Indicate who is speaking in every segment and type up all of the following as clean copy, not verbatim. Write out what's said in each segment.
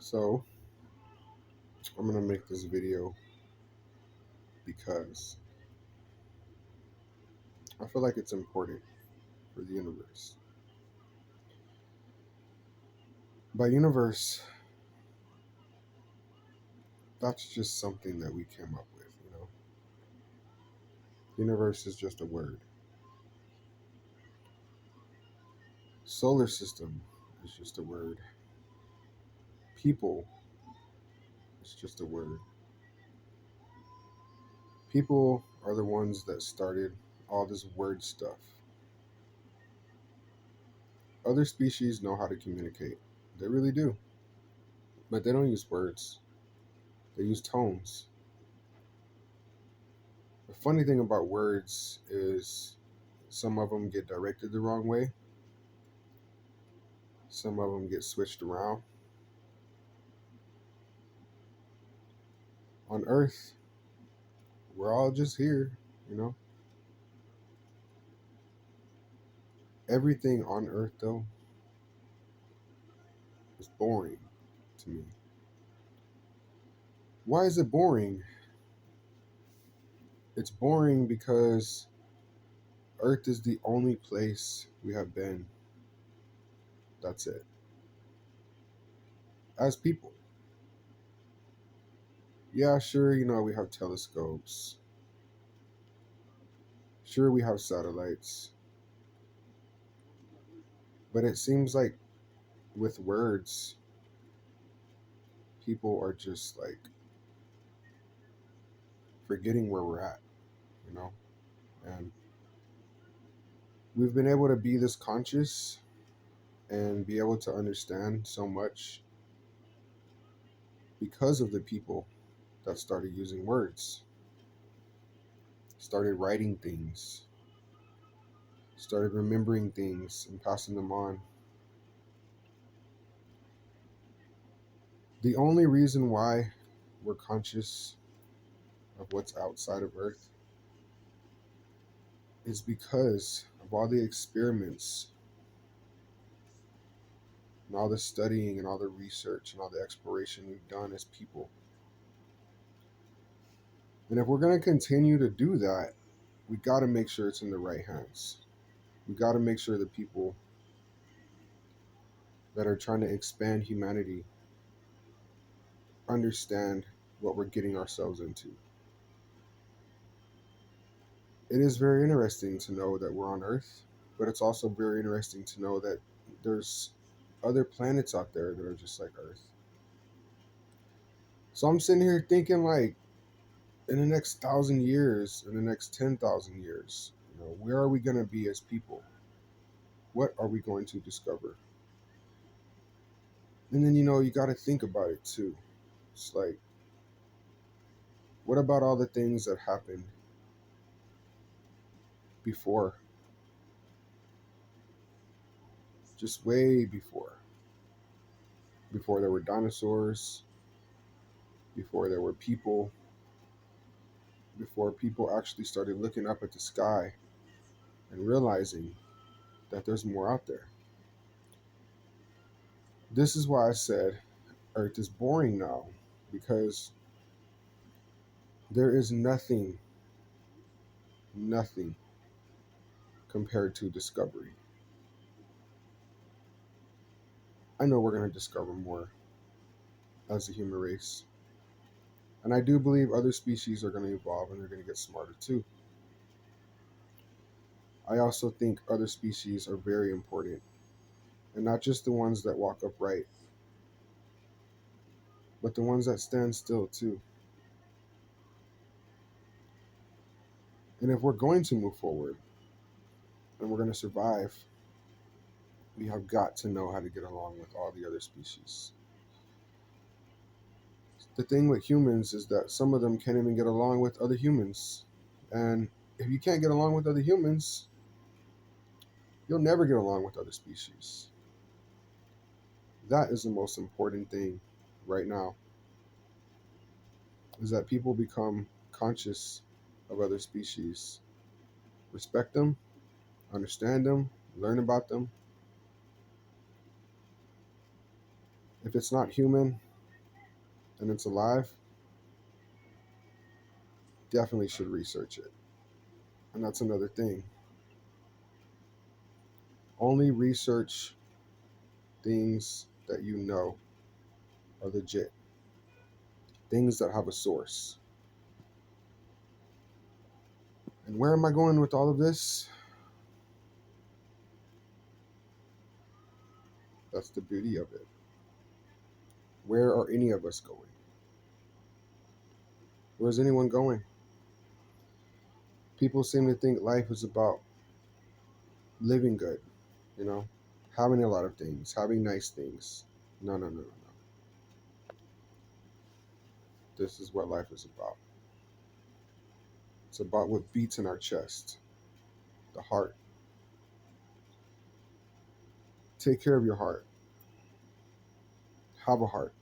Speaker 1: So, I'm going to make this video because I feel like it's important for the universe. By universe, that's just something that we came up with. Universe is just a word. Solar system is just a word. People is just a word. People are the ones that started all this word stuff. Other species know how to communicate. They really do. But they don't use words, they use tones. The funny thing about words is some of them get directed the wrong way, some of them get switched around. On Earth, we're all just here. Everything on Earth, though, is boring to me. Why is it boring? It's boring because Earth is the only place we have been. That's it. As people. Yeah, sure, we have telescopes. Sure, we have satellites. But it seems like with words, people are just like forgetting where we're at, you know? And we've been able to be this conscious and be able to understand so much because of the people that started using words, started writing things, started remembering things and passing them on. The only reason why we're conscious of what's outside of Earth is because of all the experiments and all the studying and all the research and all the exploration we've done as people. And if we're going to continue to do that, we got to make sure it's in the right hands. We got to make sure the people that are trying to expand humanity understand what we're getting ourselves into. It is very interesting to know that we're on Earth, but it's also very interesting to know that there's other planets out there that are just like Earth. So I'm sitting here thinking, like, in the next 1,000 years, in the next 10,000 years, where are we going to be as people? What are we going to discover? And then, you got to think about it too. It's like, what about all the things that happened before? Just way before. Before there were dinosaurs, before there were people, before people actually started looking up at the sky and realizing that there's more out there. This is why I said Earth is boring now, because there is nothing compared to discovery. I know we're going to discover more as a human race. And I do believe other species are going to evolve and they're going to get smarter too. I also think other species are very important, and not just the ones that walk upright, but the ones that stand still too. And if we're going to move forward and we're going to survive, we have got to know how to get along with all the other species. The thing with humans is that some of them can't even get along with other humans. And if you can't get along with other humans, you'll never get along with other species. That is the most important thing right now, is that people become conscious of other species, respect them, understand them, learn about them. If it's not human, and it's alive, definitely should research it. And that's another thing. Only research things that you know are legit, things that have a source. And where am I going with all of this? That's the beauty of it. Where are any of us going? Where's anyone going? People seem to think life is about living good, you know, having a lot of things, having nice things. No, no, no, no, no. This is what life is about. It's about what beats in our chest, the heart. Take care of your heart. Have a heart.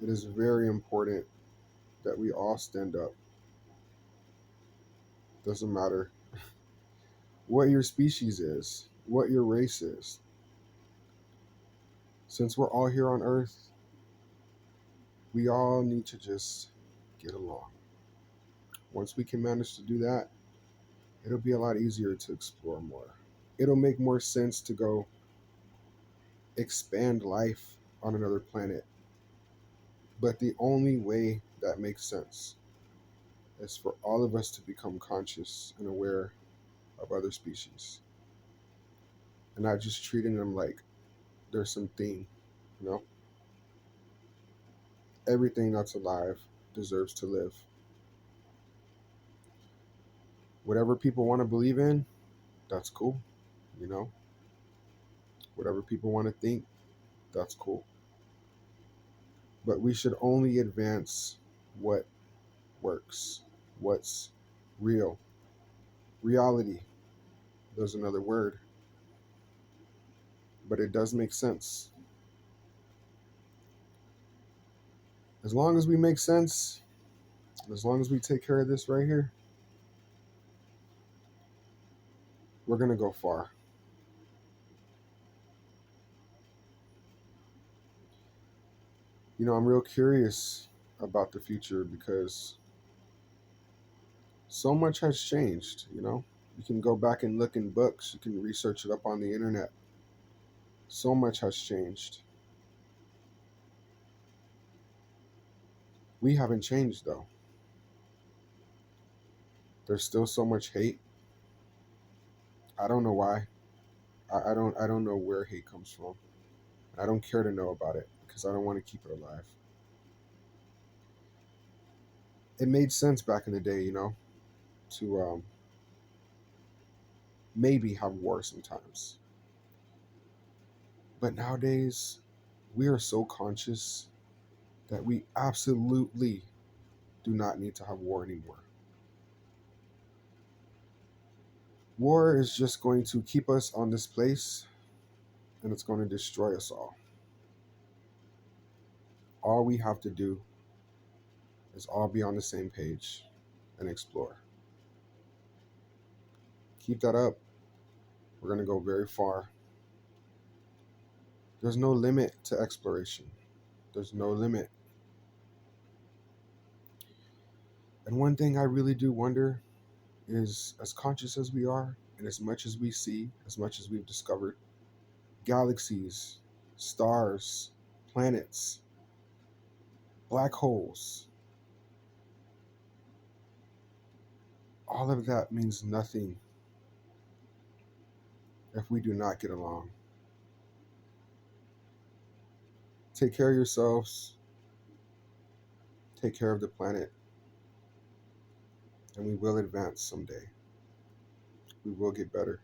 Speaker 1: It is very important that we all stand up. Doesn't matter what your species is, what your race is. Since we're all here on Earth, we all need to just get along. Once we can manage to do that, it'll be a lot easier to explore more. It'll make more sense to go expand life on another planet. But the only way that makes sense is for all of us to become conscious and aware of other species and not just treating them like they're something, you know? Everything that's alive deserves to live. Whatever people want to believe in, that's cool, you know? Whatever people want to think, that's cool. But we should only advance what works, what's real. Reality, there's another word, but it does make sense. As long as we make sense, as long as we take care of this right here, we're going to go far. You know, I'm real curious about the future because so much has changed, you know? You can go back and look in books, you can research it up on the internet. So much has changed. We haven't changed though. There's still so much hate. I don't know why. I don't know where hate comes from. I don't care to know about it because I don't want to keep it alive. It made sense back in the day, you know, to maybe have war sometimes. But nowadays, we are so conscious that we absolutely do not need to have war anymore. War is just going to keep us on this place and it's going to destroy us all. All we have to do is all be on the same page and explore. Keep that up. We're going to go very far. There's no limit to exploration. There's no limit. And one thing I really do wonder is, as conscious as we are, and as much as we see, as much as we've discovered, galaxies, stars, planets, black holes, all of that means nothing if we do not get along. Take care of yourselves, take care of the planet, and we will advance someday. We will get better.